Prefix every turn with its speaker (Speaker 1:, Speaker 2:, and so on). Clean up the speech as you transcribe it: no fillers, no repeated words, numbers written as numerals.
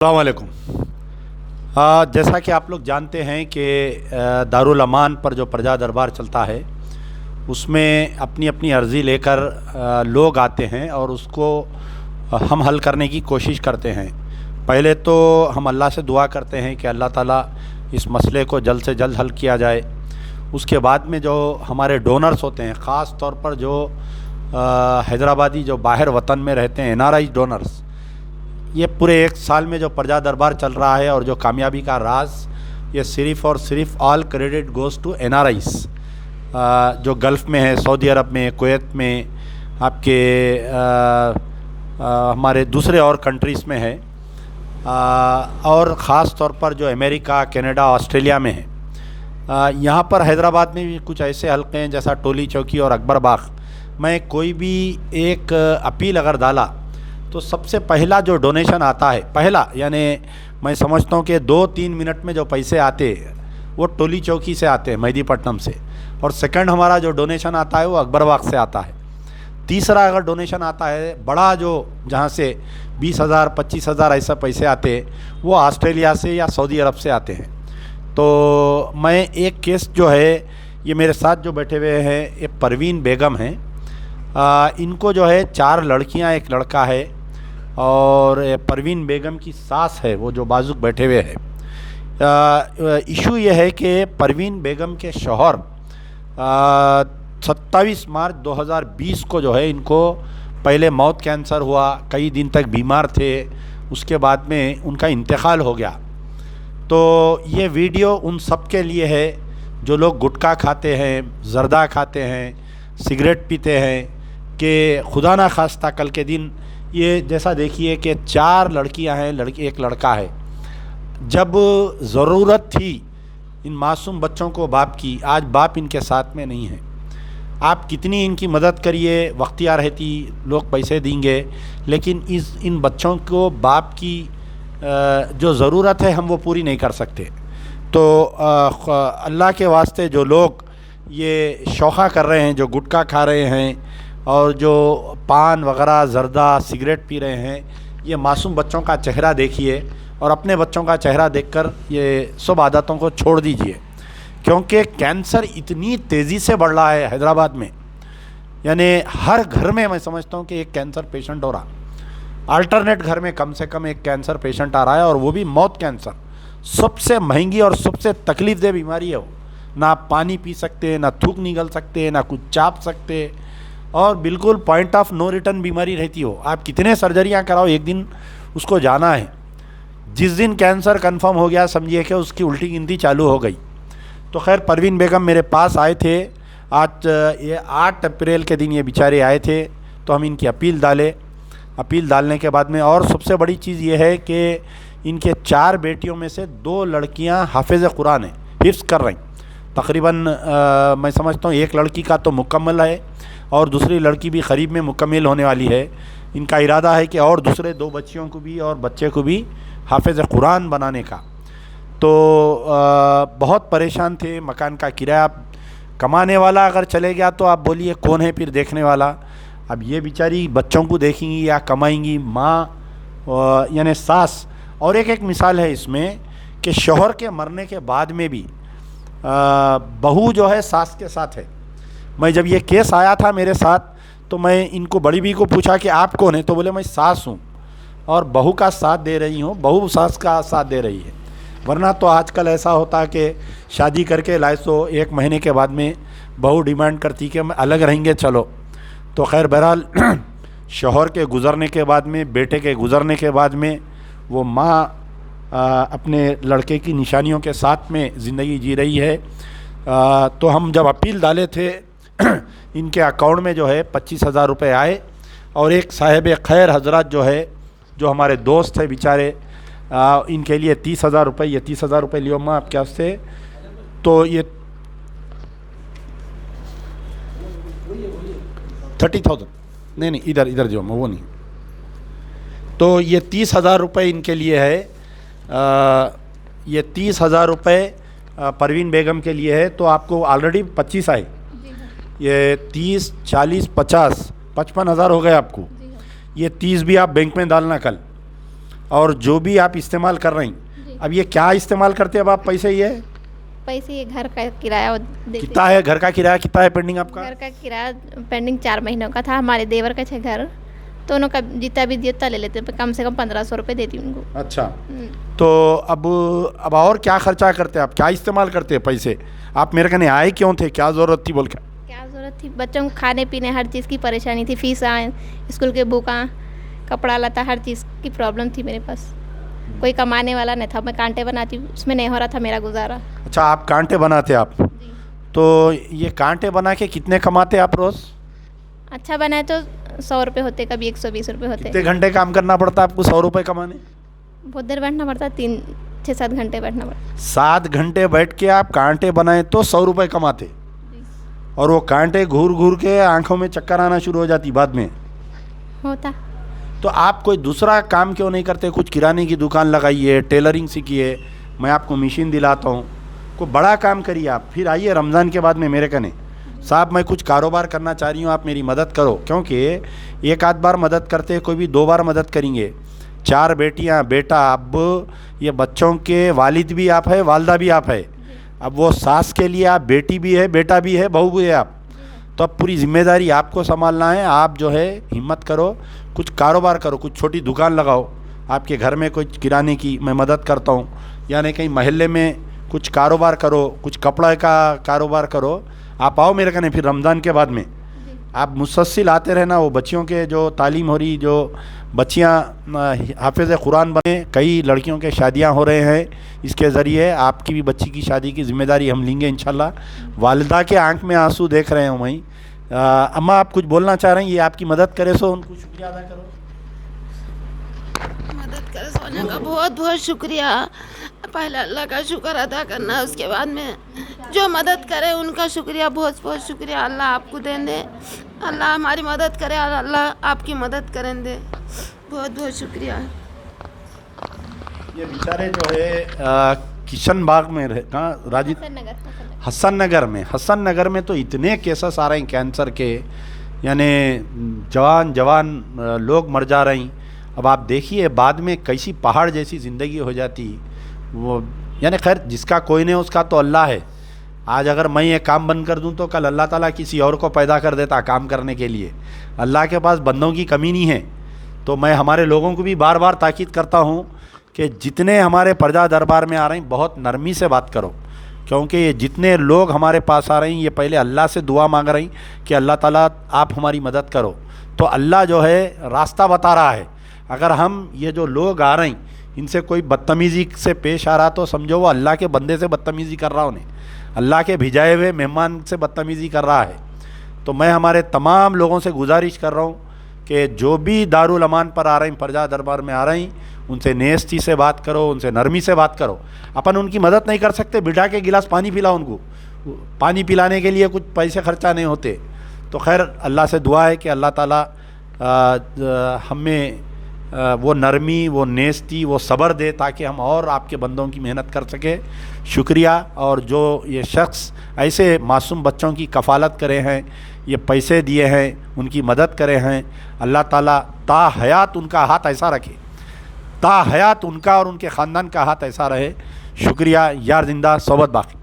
Speaker 1: अस्सलाम वालेकुम। जैसा कि आप लोग जानते हैं कि दारुल अमान पर जो प्रजा दरबार चलता है उसमें अपनी अपनी अर्ज़ी लेकर लोग आते हैं और उसको हम हल करने की कोशिश करते हैं। पहले तो हम अल्लाह से दुआ करते हैं कि अल्लाह ताला इस मसले को जल्द से जल्द हल किया जाए। उसके बाद में जो हमारे डोनर्स होते हैं, ख़ास तौर पर जो हैदराबादी जो बाहर वतन में रहते हैं, एनआरआई डोनर्स, ये पूरे एक साल में जो प्रजा दरबार चल रहा है और जो कामयाबी का राज, ये सिर्फ़ और सिर्फ all credit goes to NRIs जो गल्फ़ में है, सऊदी अरब में, कुवैत में, आपके हमारे दूसरे और कंट्रीज़ में है, और ख़ास तौर पर जो अमेरिका, कनाडा, ऑस्ट्रेलिया में है। यहाँ पर हैदराबाद में भी कुछ ऐसे हल्के हैं जैसा टोली चौकी और अकबर बाग। मैं कोई भी एक अपील अगर डाला तो सबसे पहला जो डोनेशन आता है, पहला यानी मैं समझता हूँ कि 2-3 मिनट में जो पैसे आते हैं वो टोली चौकी से आते हैं, मेहदीपट्टनम से, और सेकंड हमारा जो डोनेशन आता है वो अकबर बाग से आता है। तीसरा अगर डोनेशन आता है बड़ा, जो जहाँ से 20,000 25,000 ऐसा पैसे आते हैं, वो ऑस्ट्रेलिया से या सऊदी अरब से आते हैं। तो मैं एक केस जो है, ये मेरे साथ जो बैठे हुए हैं ये परवीन बेगम हैं। इनको जो है 4 लड़कियां, एक लड़का है, और परवीन बेगम की सास है वो जो बाजुक बैठे हुए हैं। इशू ये है कि परवीन बेगम के शौहर 27 मार्च 2020 को जो है इनको पहले माउथ कैंसर हुआ, कई दिन तक बीमार थे, उसके बाद में उनका इंतकाल हो गया। तो ये वीडियो उन सब के लिए है जो लोग गुटखा खाते हैं, जर्दा खाते हैं, सिगरेट पीते हैं, कि खुदा ना खास्ता कल के दिन ये जैसा देखिए कि 4 लड़कियां हैं, एक लड़का है। जब ज़रूरत थी इन मासूम बच्चों को बाप की, आज बाप इनके साथ में नहीं है। आप कितनी इनकी मदद करिए, वक्तिया रहती लोग पैसे देंगे, लेकिन इन बच्चों को बाप की जो ज़रूरत है हम वो पूरी नहीं कर सकते। तो अल्लाह के वास्ते जो लोग ये शौक़ा कर रहे हैं, जो गुटखा खा रहे हैं और जो पान वगैरह, जर्दा, सिगरेट पी रहे हैं, ये मासूम बच्चों का चेहरा देखिए और अपने बच्चों का चेहरा देखकर ये सब आदतों को छोड़ दीजिए। क्योंकि कैंसर इतनी तेज़ी से बढ़ रहा है हैदराबाद में, यानी हर घर में मैं समझता हूँ कि एक कैंसर पेशेंट हो रहा, अल्टरनेट घर में कम से कम एक कैंसर पेशेंट आ रहा है, और वो भी मौत कैंसर। सबसे महंगी और सबसे तकलीफ़ दे बीमारी है वो। ना आप पानी पी सकते, ना थूक निगल सकते, ना कुछ चाप सकते, और बिल्कुल पॉइंट ऑफ नो रिटर्न बीमारी रहती हो। आप कितने सर्जरियां कराओ, एक दिन उसको जाना है। जिस दिन कैंसर कंफर्म हो गया समझिए कि उसकी उल्टी गिनती चालू हो गई। तो खैर परवीन बेगम मेरे पास आए थे आज, ये 8 अप्रैल के दिन ये बेचारे आए थे, तो हम इनकी अपील डाले। अपील डालने के बाद में, और सबसे बड़ी चीज़ ये है कि इनके 4 बेटियों में से 2 लड़कियां हाफिज़ कुरान है, हिफ्ज़ कर रही। तकरीबन मैं समझता हूँ एक लड़की का तो मुकम्मल है और दूसरी लड़की भी करीब में मुकम्मल होने वाली है। इनका इरादा है कि और दूसरे 2 बच्चियों को भी और बच्चे को भी हाफिज़ कुरान बनाने का। तो बहुत परेशान थे, मकान का किराया, कमाने वाला अगर चले गया तो आप बोलिए कौन है फिर देखने वाला। अब ये बेचारी बच्चों को देखेंगी या कमाएंगी, माँ यानी सास। और एक मिसाल है इसमें कि शौहर के मरने के बाद में भी बहू जो है सास के साथ है। मैं जब ये केस आया था मेरे साथ, तो मैं इनको बड़ी बी को पूछा कि आप कौन है, तो बोले मैं सास हूँ और बहू का साथ दे रही हूँ, बहू सास का साथ दे रही है। वरना तो आजकल ऐसा होता है कि शादी करके लाए तो 1 महीने के बाद में बहू डिमांड करती कि हम अलग रहेंगे, चलो। तो खैर बहरहाल शौहर के गुज़रने के बाद में, बेटे के गुज़रने के बाद में, वो माँ अपने लड़के की निशानियों के साथ में ज़िंदगी जी रही है। तो हम जब अपील डाले थे इनके अकाउंट में जो है 25,000 रुपये आए, और एक साहिब खैर हजरत जो है, जो हमारे दोस्त है बेचारे, इनके लिए 30,000 रुपये, ये 30,000 रुपये लियो माँ आपके वास्ते। तो ये 30,000 नहीं, इधर जो वो नहीं, तो ये 30,000 रुपये इनके लिए है। ये 30,000 रुपये परवीन बेगम के लिए है। तो आपको ऑलरेडी 25 आए, ये 30, 40, 50, 55,000 हो गए आपको। ये 30 भी आप बैंक में डालना कल। और जो भी आप इस्तेमाल कर रही, अब ये क्या इस्तेमाल करते हैं अब आप पैसे? ये
Speaker 2: पैसे ये घर का किराया देते।
Speaker 1: कितना है घर का किराया, कितना है पेंडिंग आपका?
Speaker 2: घर का किराया पेंडिंग 4 महीनों का था। हमारे देवर का है घर, तो उनका जितना भी जितना ले लेते, कम से कम 1500 रुपये देती उनको।
Speaker 1: अच्छा, तो अब और क्या खर्चा करते हैं आप, क्या इस्तेमाल करते हैं पैसे? आप मेरे कने आए क्यों थे, क्या ज़रूरत थी बोल के?
Speaker 2: क्या ज़रूरत थी, बच्चों को खाने पीने हर चीज़ की परेशानी थी, फीस आए, स्कूल के बुका, कपड़ा लता, हर चीज़ की प्रॉब्लम थी मेरे पास। कोई कमाने वाला नहीं था, मैं कांटे बनाती हूँ, उसमें नहीं हो रहा था मेरा गुजारा।
Speaker 1: अच्छा, आप कांटे बनाते आप? तो ये कांटे बना के कितने कमाते आप रोज़?
Speaker 2: अच्छा बनाए तो 100 रुपये होते, कभी 120 रुपये होते।
Speaker 1: कितने घंटे काम करना पड़ता है आपको 100 रुपये कमाने?
Speaker 2: बहुत देर बैठना पड़ता, 3-6-7 घंटे बैठना पड़ता।
Speaker 1: 7 घंटे बैठ के आप कांटे बनाए तो 100 रुपये कमाते, और वो कांटे घूर घूर के आंखों में चक्कर आना शुरू हो जाती बाद में
Speaker 2: होता।
Speaker 1: तो आप कोई दूसरा काम क्यों नहीं करते? कुछ किराने की दुकान लगाइए, टेलरिंग सीखिए, मैं आपको मशीन दिलाता हूँ, कोई बड़ा काम करिए आप, फिर आइए रमज़ान के बाद में मेरे कने, साहब मैं कुछ कारोबार करना चाह रही हूँ, आप मेरी मदद करो। क्योंकि एक आध बार मदद करते, कोई भी 2 बार मदद करेंगे। 4 बेटियाँ बेटा, अब ये बच्चों के वालिद भी आप है, वालदा भी आप है, अब वो सास के लिए आप बेटी भी है, बेटा भी है, बहू भी है आप, तो अब पूरी जिम्मेदारी आपको संभालना है। आप जो है हिम्मत करो, कुछ कारोबार करो, कुछ छोटी दुकान लगाओ, आपके घर में कुछ किराने की मैं मदद करता हूँ, यानी कहीं मोहल्ले में कुछ कारोबार करो, कुछ कपड़ा का कारोबार करो। आप आओ मेरे कने, फिर रमज़ान के बाद में आप मुसलसल आते रहना। वो बच्चियों के जो तालीम हो रही, जो बच्चियाँ हाफिज़ कुरान बने, कई लड़कियों के शादियाँ हो रहे हैं, इसके ज़रिए आपकी भी बच्ची की शादी की ज़िम्मेदारी हम लेंगे इंशाल्लाह। वालिदा के आंख में आंसू देख रहे हूँ मैं। अम्मा आप कुछ बोलना चाह रही हैं, ये आपकी मदद करे सो उनको शुक्रिया अदा करो।
Speaker 3: मदद करे सोने का बहुत बहुत शुक्रिया। पहले अल्लाह का शुक्र अदा करना, उसके बाद में जो मदद करे उनका शुक्रिया, बहुत बहुत शुक्रिया। अल्लाह आपको दें दे, अल्लाह हमारी मदद करे, अल्लाह आपकी मदद करें दे, बहुत बहुत शुक्रिया।
Speaker 1: ये बेचारे जो है किशन बाग में रहे, कहाँ राजी, हसन नगर में तो इतने केसेस आ रहे हैं कैंसर के, यानी जवान लोग मर जा रहे हैं। अब आप देखिए बाद में कैसी पहाड़ जैसी ज़िंदगी हो जाती वो, यानी खैर जिसका कोई नहीं उसका तो अल्लाह है। आज अगर मैं ये काम बंद कर दूं तो कल अल्लाह ताला किसी और को पैदा कर देता काम करने के लिए। अल्लाह के पास बंदों की कमी नहीं है। तो मैं हमारे लोगों को भी बार बार ताकीद करता हूँ कि जितने हमारे प्रजा दरबार में आ रहे हैं बहुत नरमी से बात करो, क्योंकि ये जितने लोग हमारे पास आ रहे हैं ये पहले अल्लाह से दुआ मांग रही कि अल्लाह ताला आप हमारी मदद करो। तो अल्लाह जो है रास्ता बता रहा है। अगर हम ये जो लोग आ रहे हैं इनसे कोई बदतमीज़ी से पेश आ रहा तो समझो वो अल्लाह के बंदे से बदतमीज़ी कर रहा, उन्हें अल्लाह के भिजाए हुए मेहमान से बदतमीज़ी कर रहा है। तो मैं हमारे तमाम लोगों से गुजारिश कर रहा हूँ कि जो भी दारुल अमान पर आ रहे हैं, प्रजा दरबार में आ रहे हैं, उनसे नेस्ती से बात करो, उनसे नरमी से बात करो। अपन उनकी मदद नहीं कर सकते, बिठा के गिलास पानी पिलाओ उनको, पानी पिलाने के लिए कुछ पैसे खर्चा नहीं होते। तो खैर अल्लाह से दुआ है कि अल्लाह ताला हमें वो नरमी, वो नेस्ती, वो सब्र दे ताकि हम और आपके बंदों की मेहनत कर सके। शुक्रिया। और जो ये शख्स ऐसे मासूम बच्चों की कफ़ालत करे हैं, ये पैसे दिए हैं, उनकी मदद करे हैं, अल्लाह ताला ता हयात उनका हाथ ऐसा रखे, ता हयात उनका और उनके ख़ानदान का हाथ ऐसा रहे। शुक्रिया। यार जिंदा सोबत बाकी।